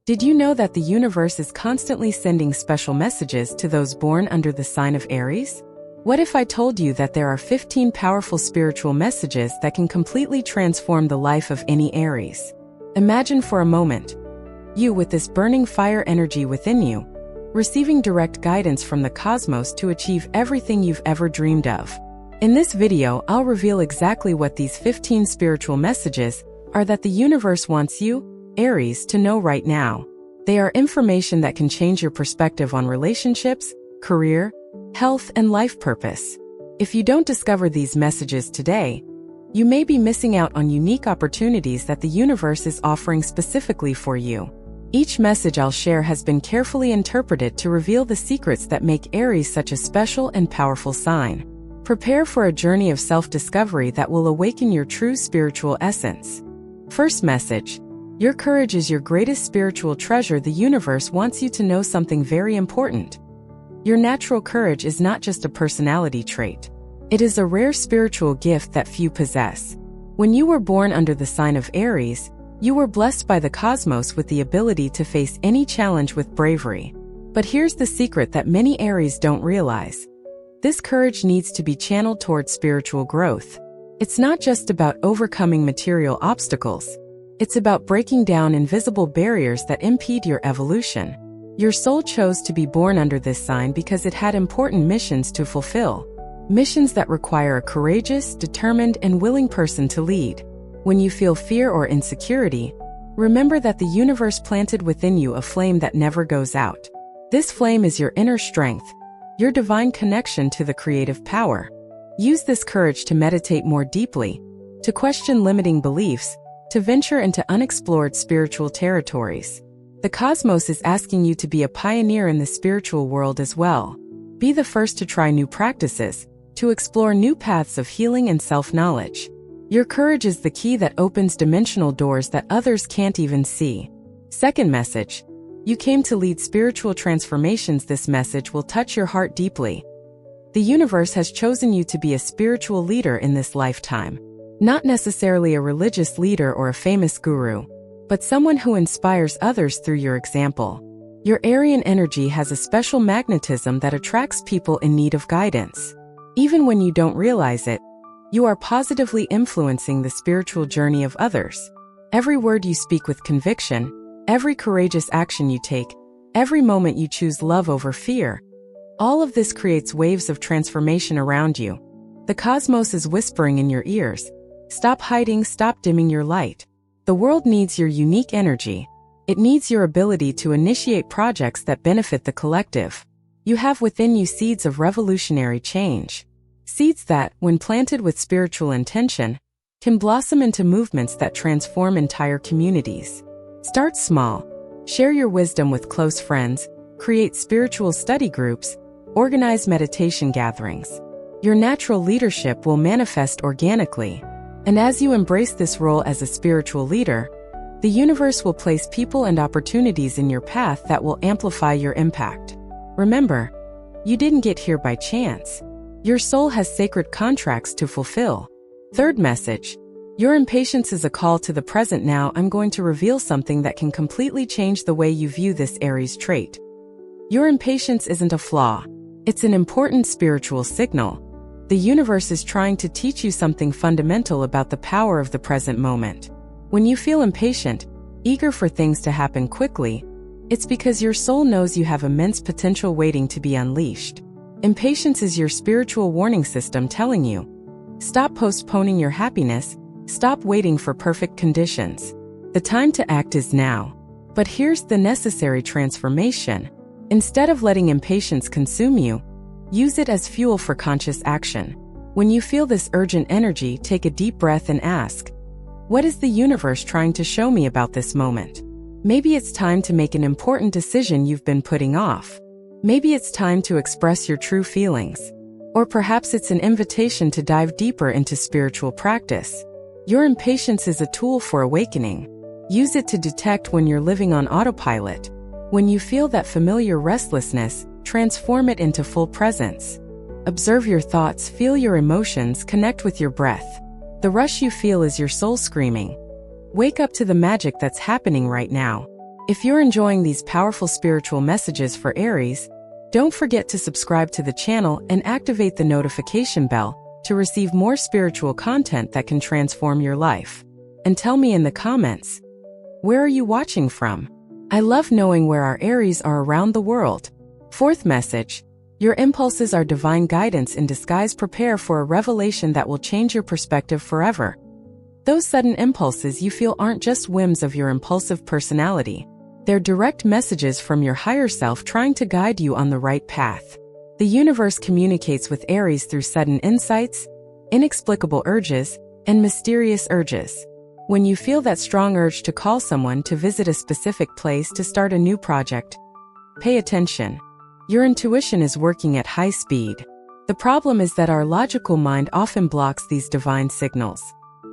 Did you know that the universe is constantly sending special messages to those born under the sign of Aries? What if I told you that there are 15 powerful spiritual messages that can completely transform the life of any Aries? Imagine for a moment, you with this burning fire energy within you, receiving direct guidance from the cosmos to achieve everything you've ever dreamed of. In this video, I'll reveal exactly what these 15 spiritual messages are that the universe wants you, Aries, to know right now. They are information that can change your perspective on relationships, career, health, and life purpose. If you don't discover these messages today, you may be missing out on unique opportunities that the universe is offering specifically for you. Each message I'll share has been carefully interpreted to reveal the secrets that make Aries such a special and powerful sign. Prepare for a journey of self-discovery that will awaken your true spiritual essence. First message. Your courage is your greatest spiritual treasure. The universe wants you to know something very important. Your natural courage is not just a personality trait. It is a rare spiritual gift that few possess. When you were born under the sign of Aries, you were blessed by the cosmos with the ability to face any challenge with bravery. But here's the secret that many Aries don't realize. This courage needs to be channeled towards spiritual growth. It's not just about overcoming material obstacles. It's about breaking down invisible barriers that impede your evolution. Your soul chose to be born under this sign because it had important missions to fulfill. Missions that require a courageous, determined, and willing person to lead. When you feel fear or insecurity, remember that the universe planted within you a flame that never goes out. This flame is your inner strength, your divine connection to the creative power. Use this courage to meditate more deeply, to question limiting beliefs, to venture into unexplored spiritual territories. The cosmos is asking you to be a pioneer in the spiritual world as well. Be the first to try new practices, to explore new paths of healing and self-knowledge. Your courage is the key that opens dimensional doors that others can't even see. Second message. You came to lead spiritual transformations. This message will touch your heart deeply. The universe has chosen you to be a spiritual leader in this lifetime. Not necessarily a religious leader or a famous guru, but someone who inspires others through your example. Your Aryan energy has a special magnetism that attracts people in need of guidance. Even when you don't realize it, you are positively influencing the spiritual journey of others. Every word you speak with conviction, every courageous action you take, every moment you choose love over fear, all of this creates waves of transformation around you. The cosmos is whispering in your ears. Stop hiding, stop dimming your light. The world needs your unique energy. It needs your ability to initiate projects that benefit the collective. You have within you seeds of revolutionary change. Seeds that, when planted with spiritual intention, can blossom into movements that transform entire communities. Start small. Share your wisdom with close friends, create spiritual study groups, organize meditation gatherings. Your natural leadership will manifest organically. And as you embrace this role as a spiritual leader, the universe will place people and opportunities in your path that will amplify your impact. Remember, you didn't get here by chance. Your soul has sacred contracts to fulfill. Third message. Your impatience is a call to the present. Now I'm going to reveal something that can completely change the way you view this Aries trait. Your impatience isn't a flaw. It's an important spiritual signal. The universe is trying to teach you something fundamental about the power of the present moment. When you feel impatient, eager for things to happen quickly, it's because your soul knows you have immense potential waiting to be unleashed. Impatience is your spiritual warning system telling you, stop postponing your happiness, stop waiting for perfect conditions. The time to act is now. But here's the necessary transformation. Instead of letting impatience consume you, use it as fuel for conscious action. When you feel this urgent energy, take a deep breath and ask, what is the universe trying to show me about this moment? Maybe it's time to make an important decision you've been putting off. Maybe it's time to express your true feelings. Or perhaps it's an invitation to dive deeper into spiritual practice. Your impatience is a tool for awakening. Use it to detect when you're living on autopilot. When you feel that familiar restlessness, transform it into full presence. Observe your thoughts, feel your emotions, connect with your breath. The rush you feel is your soul screaming, wake up to the magic that's happening right now. If you're enjoying these powerful spiritual messages for Aries, don't forget to subscribe to the channel and activate the notification bell to receive more spiritual content that can transform your life. And tell me in the comments, where are you watching from? I love knowing where our Aries are around the world. Fourth message, your impulses are divine guidance in disguise. Prepare for a revelation that will change your perspective forever. Those sudden impulses you feel aren't just whims of your impulsive personality. They're direct messages from your higher self trying to guide you on the right path. The universe communicates with Aries through sudden insights, inexplicable urges, and mysterious urges. When you feel that strong urge to call someone, to visit a specific place, to start a new project, pay attention. Your intuition is working at high speed. The problem is that our logical mind often blocks these divine signals.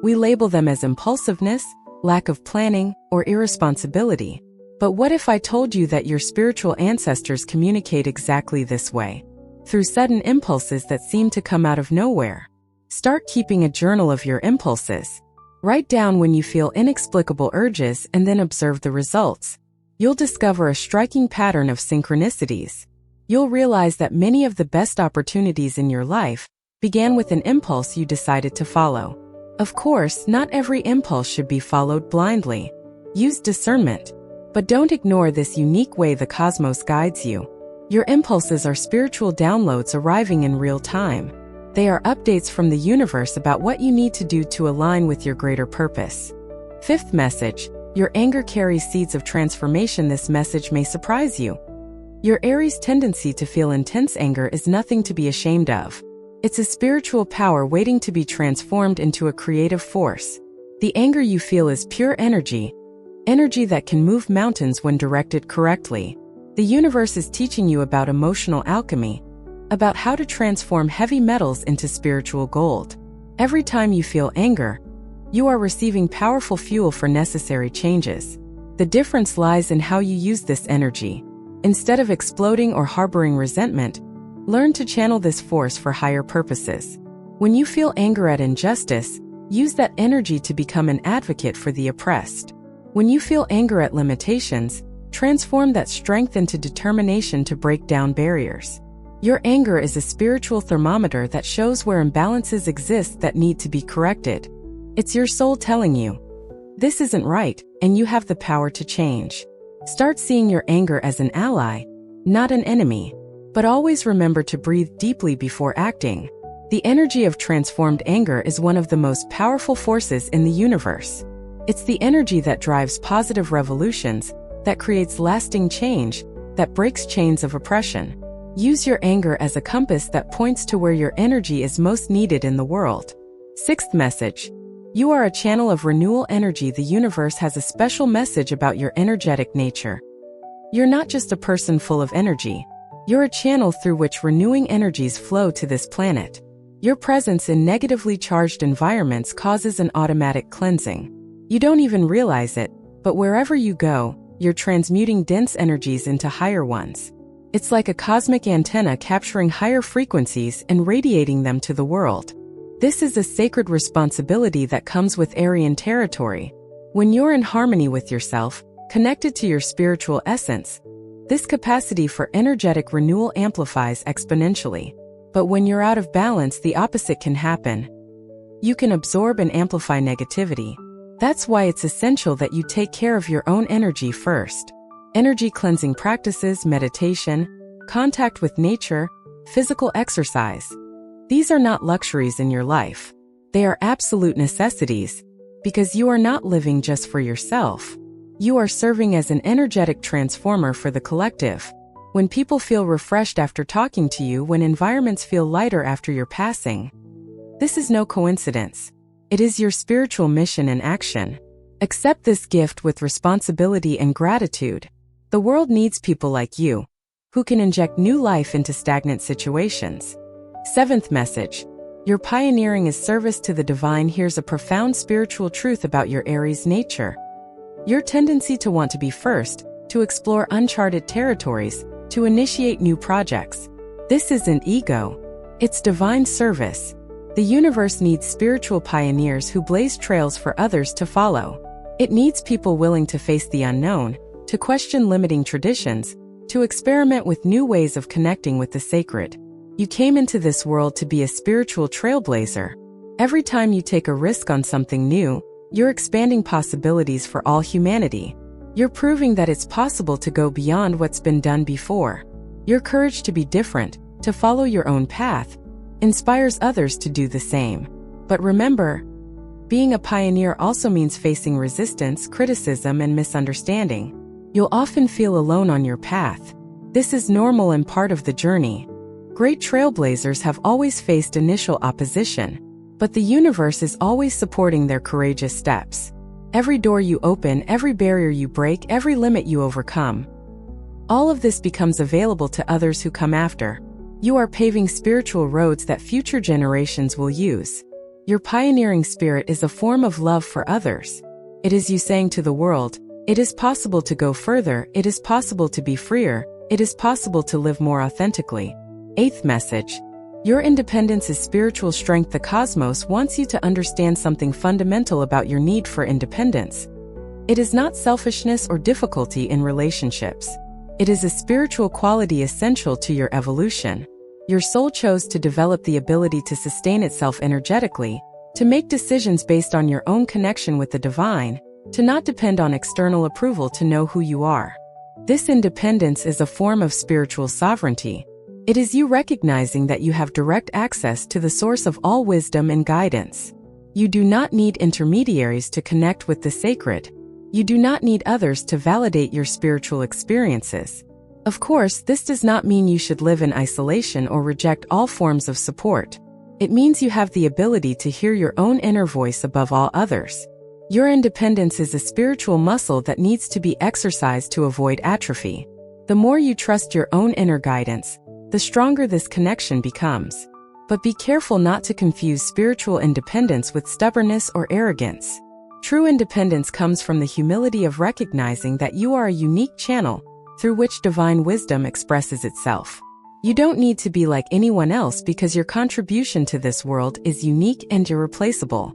We label them as impulsiveness, lack of planning, or irresponsibility. But what if I told you that your spiritual ancestors communicate exactly this way? Through sudden impulses that seem to come out of nowhere. Start keeping a journal of your impulses. Write down when you feel inexplicable urges and then observe the results. You'll discover a striking pattern of synchronicities. You'll realize that many of the best opportunities in your life began with an impulse you decided to follow. Of course, not every impulse should be followed blindly. Use discernment. But don't ignore this unique way the cosmos guides you. Your impulses are spiritual downloads arriving in real time. They are updates from the universe about what you need to do to align with your greater purpose. Fifth message, your anger carries seeds of transformation. This message may surprise you. Your Aries tendency to feel intense anger is nothing to be ashamed of. It's a spiritual power waiting to be transformed into a creative force. The anger you feel is pure energy. Energy that can move mountains when directed correctly. The universe is teaching you about emotional alchemy, about how to transform heavy metals into spiritual gold. Every time you feel anger, you are receiving powerful fuel for necessary changes. The difference lies in how you use this energy. Instead of exploding or harboring resentment, learn to channel this force for higher purposes. When you feel anger at injustice, use that energy to become an advocate for the oppressed. When you feel anger at limitations, transform that strength into determination to break down barriers. Your anger is a spiritual thermometer that shows where imbalances exist that need to be corrected. It's your soul telling you, this isn't right, and you have the power to change. Start seeing your anger as an ally, not an enemy. But always remember to breathe deeply before acting. The energy of transformed anger is one of the most powerful forces in the universe. It's the energy that drives positive revolutions, that creates lasting change, that breaks chains of oppression. Use your anger as a compass that points to where your energy is most needed in the world. Sixth message, you are a channel of renewal energy. The universe has a special message about your energetic nature. You're not just a person full of energy. You're a channel through which renewing energies flow to this planet. Your presence in negatively charged environments causes an automatic cleansing. You don't even realize it, but wherever you go, you're transmuting dense energies into higher ones. It's like a cosmic antenna capturing higher frequencies and radiating them to the world. This is a sacred responsibility that comes with Aryan territory. When you're in harmony with yourself, connected to your spiritual essence, this capacity for energetic renewal amplifies exponentially. But when you're out of balance, the opposite can happen. You can absorb and amplify negativity. That's why it's essential that you take care of your own energy first. Energy cleansing practices, meditation, contact with nature, physical exercise. These are not luxuries in your life. They are absolute necessities, because you are not living just for yourself. You are serving as an energetic transformer for the collective. When people feel refreshed after talking to you, when environments feel lighter after your passing, this is no coincidence. It is your spiritual mission in action. Accept this gift with responsibility and gratitude. The world needs people like you, who can inject new life into stagnant situations. Seventh message, your pioneering is service to the divine. Here's a profound spiritual truth about your Aries nature. Your tendency to want to be first, to explore uncharted territories, to initiate new projects. This isn't ego. It's divine service. The universe needs spiritual pioneers who blaze trails for others to follow. It needs people willing to face the unknown, to question limiting traditions, to experiment with new ways of connecting with the sacred. You came into this world to be a spiritual trailblazer. Every time you take a risk on something new, you're expanding possibilities for all humanity. You're proving that it's possible to go beyond what's been done before. Your courage to be different, to follow your own path, inspires others to do the same. But remember, being a pioneer also means facing resistance, criticism, and misunderstanding. You'll often feel alone on your path. This is normal and part of the journey. Great trailblazers have always faced initial opposition, but the universe is always supporting their courageous steps. Every door you open, every barrier you break, every limit you overcome, all of this becomes available to others who come after. You are paving spiritual roads that future generations will use. Your pioneering spirit is a form of love for others. It is you saying to the world, it is possible to go further, it is possible to be freer, it is possible to live more authentically. Eighth message. Your independence is spiritual strength. The cosmos wants you to understand something fundamental about your need for independence. It is not selfishness or difficulty in relationships. It is a spiritual quality essential to your evolution. Your soul chose to develop the ability to sustain itself energetically, to make decisions based on your own connection with the divine, to not depend on external approval to know who you are. This independence is a form of spiritual sovereignty. It is you recognizing that you have direct access to the source of all wisdom and guidance. You do not need intermediaries to connect with the sacred. You do not need others to validate your spiritual experiences. Of course, this does not mean you should live in isolation or reject all forms of support. It means you have the ability to hear your own inner voice above all others. Your independence is a spiritual muscle that needs to be exercised to avoid atrophy. The more you trust your own inner guidance, the stronger this connection becomes. But be careful not to confuse spiritual independence with stubbornness or arrogance. True independence comes from the humility of recognizing that you are a unique channel through which divine wisdom expresses itself. You don't need to be like anyone else because your contribution to this world is unique and irreplaceable.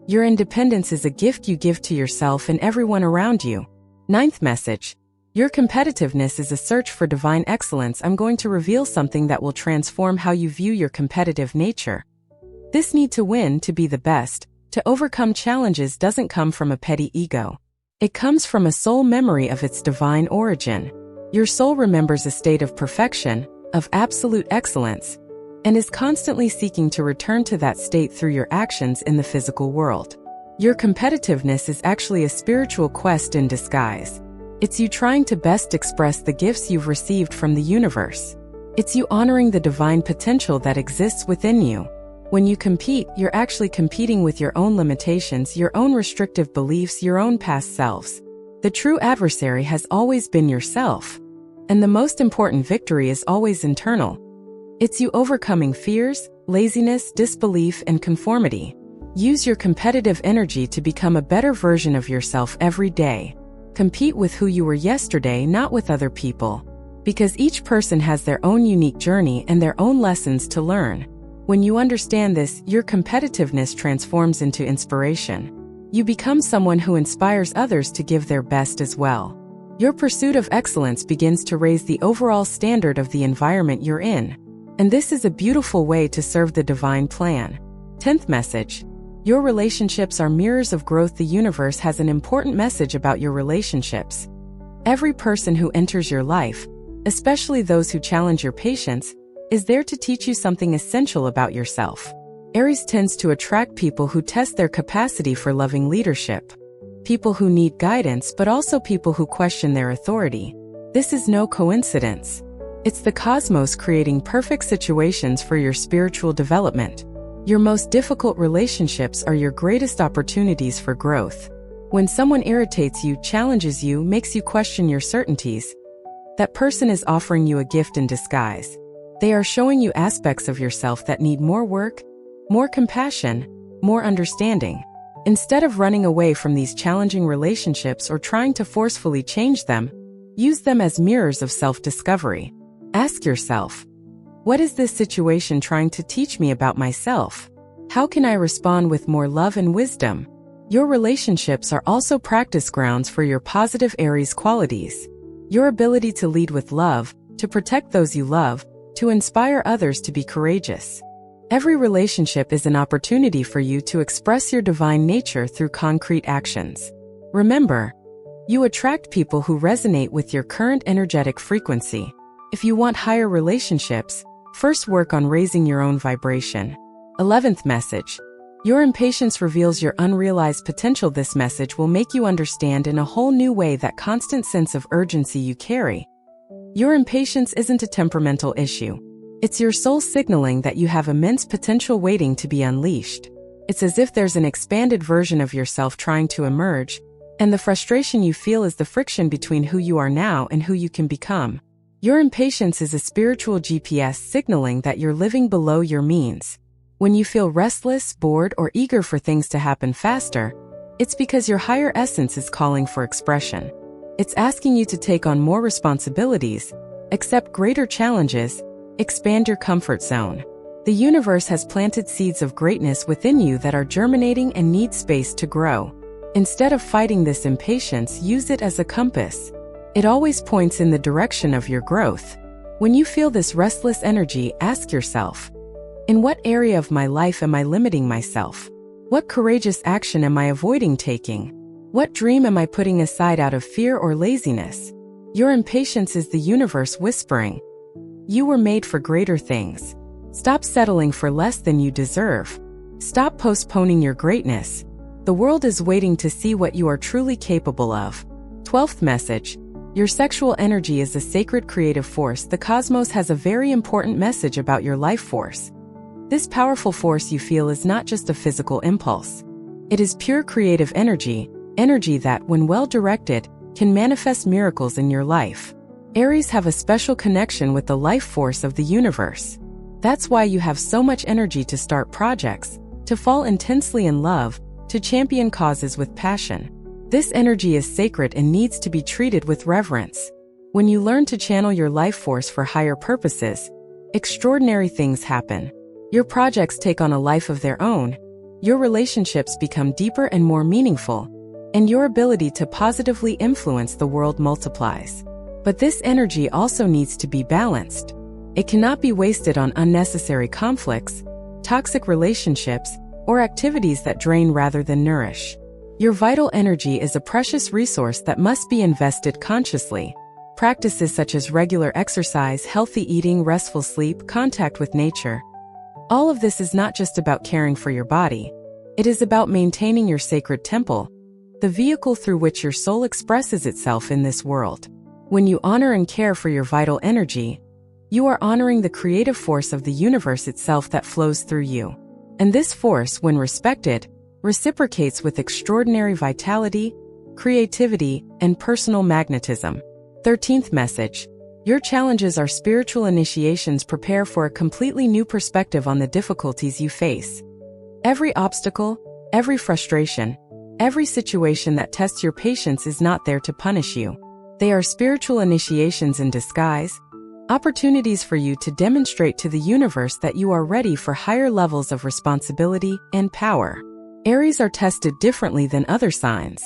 Your independence is a gift you give to yourself and everyone around you. Ninth message. Your competitiveness is a search for divine excellence. I'm going to reveal something that will transform how you view your competitive nature. This need to win, to be the best, to overcome challenges doesn't come from a petty ego. It comes from a soul memory of its divine origin. Your soul remembers a state of perfection, of absolute excellence, and is constantly seeking to return to that state through your actions in the physical world. Your competitiveness is actually a spiritual quest in disguise. It's you trying to best express the gifts you've received from the universe. It's you honoring the divine potential that exists within you. When you compete, you're actually competing with your own limitations, your own restrictive beliefs, your own past selves. The true adversary has always been yourself. And the most important victory is always internal. It's you overcoming fears, laziness, disbelief, and conformity. Use your competitive energy to become a better version of yourself every day. Compete with who you were yesterday, not with other people. Because each person has their own unique journey and their own lessons to learn. When you understand this, your competitiveness transforms into inspiration. You become someone who inspires others to give their best as well. Your pursuit of excellence begins to raise the overall standard of the environment you're in. And this is a beautiful way to serve the divine plan. 10th message. Your relationships are mirrors of growth. The universe has an important message about your relationships. Every person who enters your life, especially those who challenge your patience, is there to teach you something essential about yourself. Aries tends to attract people who test their capacity for loving leadership. People who need guidance, but also people who question their authority. This is no coincidence. It's the cosmos creating perfect situations for your spiritual development. Your most difficult relationships are your greatest opportunities for growth. When someone irritates you, challenges you, makes you question your certainties, that person is offering you a gift in disguise. They are showing you aspects of yourself that need more work, more compassion, more understanding. Instead of running away from these challenging relationships or trying to forcefully change them, use them as mirrors of self-discovery. Ask yourself, what is this situation trying to teach me about myself? How can I respond with more love and wisdom? Your relationships are also practice grounds for your positive Aries qualities. Your ability to lead with love, to protect those you love, to inspire others to be courageous. Every relationship is an opportunity for you to express your divine nature through concrete actions. Remember, you attract people who resonate with your current energetic frequency. If you want higher relationships, first work on raising your own vibration. 11th message. Your impatience reveals your unrealized potential. This message will make you understand in a whole new way that constant sense of urgency you carry. Your impatience isn't a temperamental issue. It's your soul signaling that you have immense potential waiting to be unleashed. It's as if there's an expanded version of yourself trying to emerge, and the frustration you feel is the friction between who you are now and who you can become. Your impatience is a spiritual GPS signaling that you're living below your means. When you feel restless, bored, or eager for things to happen faster, it's because your higher essence is calling for expression. It's asking you to take on more responsibilities, accept greater challenges, expand your comfort zone. The universe has planted seeds of greatness within you that are germinating and need space to grow. Instead of fighting this impatience, use it as a compass. It always points in the direction of your growth. When you feel this restless energy, ask yourself, in what area of my life am I limiting myself? What courageous action am I avoiding taking? What dream am I putting aside out of fear or laziness? Your impatience is the universe whispering, you were made for greater things. Stop settling for less than you deserve. Stop postponing your greatness. The world is waiting to see what you are truly capable of. 12th message. Your sexual energy is a sacred creative force. The cosmos has a very important message about your life force. This powerful force you feel is not just a physical impulse. It is pure creative energy that, when well directed, can manifest miracles in your life. Aries have a special connection with the life force of the universe. That's why you have so much energy to start projects, to fall intensely in love, to champion causes with passion. This energy is sacred and needs to be treated with reverence. When you learn to channel your life force for higher purposes, extraordinary things happen. Your projects take on a life of their own, your relationships become deeper and more meaningful, and your ability to positively influence the world multiplies. But this energy also needs to be balanced. It cannot be wasted on unnecessary conflicts, toxic relationships, or activities that drain rather than nourish. Your vital energy is a precious resource that must be invested consciously. Practices such as regular exercise, healthy eating, restful sleep, contact with nature. All of this is not just about caring for your body. It is about maintaining your sacred temple, the vehicle through which your soul expresses itself in this world. When you honor and care for your vital energy, you are honoring the creative force of the universe itself that flows through you. And this force, when respected, reciprocates with extraordinary vitality, creativity, and personal magnetism. 13th message. Your challenges are spiritual initiations. Prepare for a completely new perspective on the difficulties you face. Every obstacle, every frustration, every situation that tests your patience is not there to punish you. They are spiritual initiations in disguise, opportunities for you to demonstrate to the universe that you are ready for higher levels of responsibility and power. Aries are tested differently than other signs.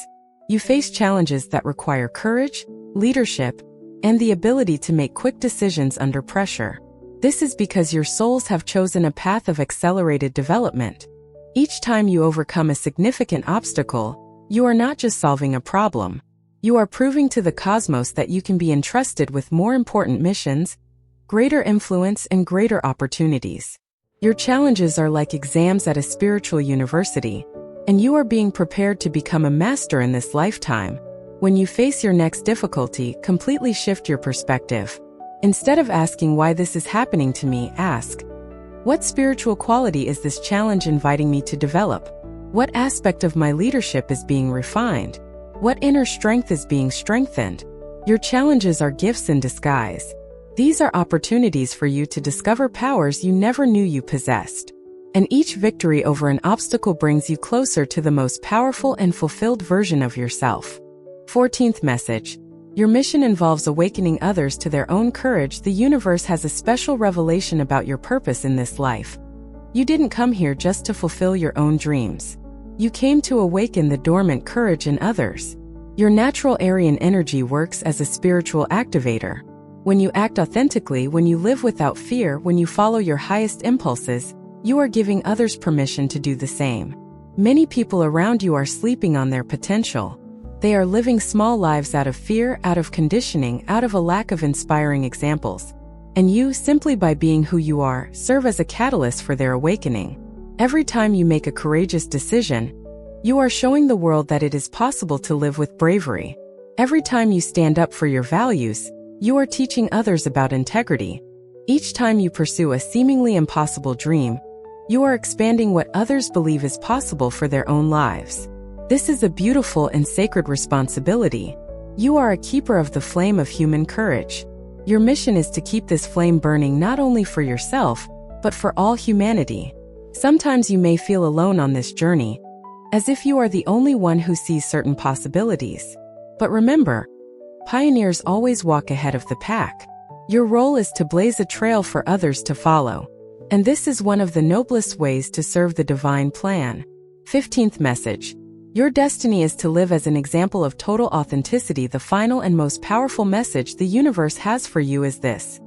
You face challenges that require courage, leadership, and the ability to make quick decisions under pressure. This is because your souls have chosen a path of accelerated development. Each time you overcome a significant obstacle, you are not just solving a problem. You are proving to the cosmos that you can be entrusted with more important missions, greater influence, and greater opportunities. Your challenges are like exams at a spiritual university, and you are being prepared to become a master in this lifetime. When you face your next difficulty, completely shift your perspective. Instead of asking why this is happening to me, ask, what spiritual quality is this challenge inviting me to develop? What aspect of my leadership is being refined? What inner strength is being strengthened? Your challenges are gifts in disguise. These are opportunities for you to discover powers you never knew you possessed. And each victory over an obstacle brings you closer to the most powerful and fulfilled version of yourself. 14th message. Your mission involves awakening others to their own courage. The universe has a special revelation about your purpose in this life. You didn't come here just to fulfill your own dreams. You came to awaken the dormant courage in others. Your natural Aryan energy works as a spiritual activator. When you act authentically, when you live without fear, when you follow your highest impulses, you are giving others permission to do the same. Many people around you are sleeping on their potential. They are living small lives out of fear, out of conditioning, out of a lack of inspiring examples. And you, simply by being who you are, serve as a catalyst for their awakening. Every time you make a courageous decision, you are showing the world that it is possible to live with bravery. Every time you stand up for your values, you are teaching others about integrity. Each time you pursue a seemingly impossible dream, you are expanding what others believe is possible for their own lives. This is a beautiful and sacred responsibility. You are a keeper of the flame of human courage. Your mission is to keep this flame burning not only for yourself, but for all humanity. Sometimes you may feel alone on this journey, as if you are the only one who sees certain possibilities. But remember, pioneers always walk ahead of the pack. Your role is to blaze a trail for others to follow. And this is one of the noblest ways to serve the divine plan. 15th message. Your destiny is to live as an example of total authenticity. The final and most powerful message the universe has for you is this.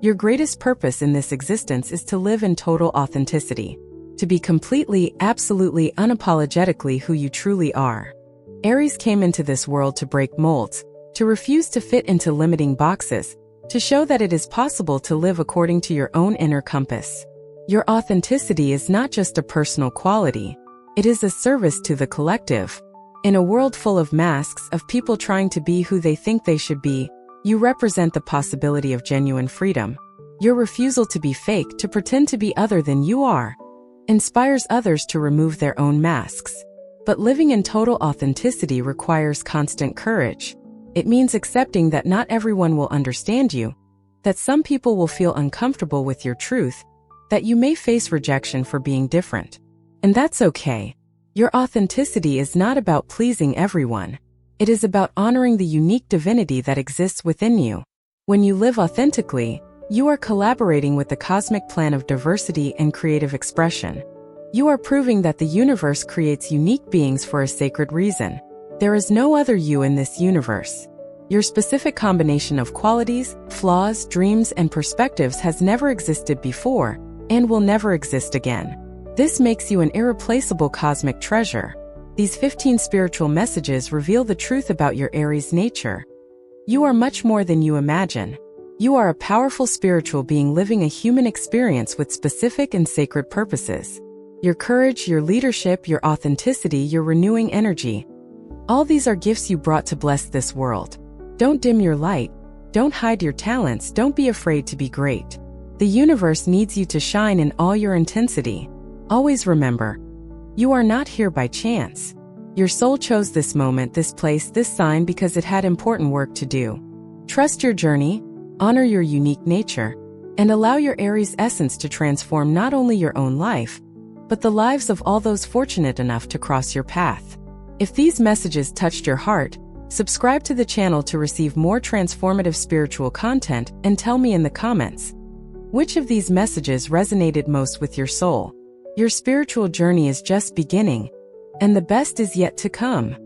Your greatest purpose in this existence is to live in total authenticity. To be completely, absolutely, unapologetically who you truly are. Aries came into this world to break molds, to refuse to fit into limiting boxes, to show that it is possible to live according to your own inner compass. Your authenticity is not just a personal quality, it is a service to the collective. In a world full of masks, of people trying to be who they think they should be, you represent the possibility of genuine freedom. Your refusal to be fake, to pretend to be other than you are, inspires others to remove their own masks. But living in total authenticity requires constant courage. It means accepting that not everyone will understand you, that some people will feel uncomfortable with your truth, that you may face rejection for being different. And that's okay. Your authenticity is not about pleasing everyone. It is about honoring the unique divinity that exists within you. When you live authentically, you are collaborating with the cosmic plan of diversity and creative expression. You are proving that the universe creates unique beings for a sacred reason. There is no other you in this universe. Your specific combination of qualities, flaws, dreams, and perspectives has never existed before, and will never exist again. This makes you an irreplaceable cosmic treasure. These 15 spiritual messages reveal the truth about your Aries nature. You are much more than you imagine. You are a powerful spiritual being living a human experience with specific and sacred purposes. Your courage, your leadership, your authenticity, your renewing energy. All these are gifts you brought to bless this world. Don't dim your light. Don't hide your talents. Don't be afraid to be great. The universe needs you to shine in all your intensity. Always remember, you are not here by chance. Your soul chose this moment, this place, this sign because it had important work to do. Trust your journey, honor your unique nature, and allow your Aries essence to transform not only your own life, but the lives of all those fortunate enough to cross your path. If these messages touched your heart, subscribe to the channel to receive more transformative spiritual content and tell me in the comments, which of these messages resonated most with your soul? Your spiritual journey is just beginning, and the best is yet to come.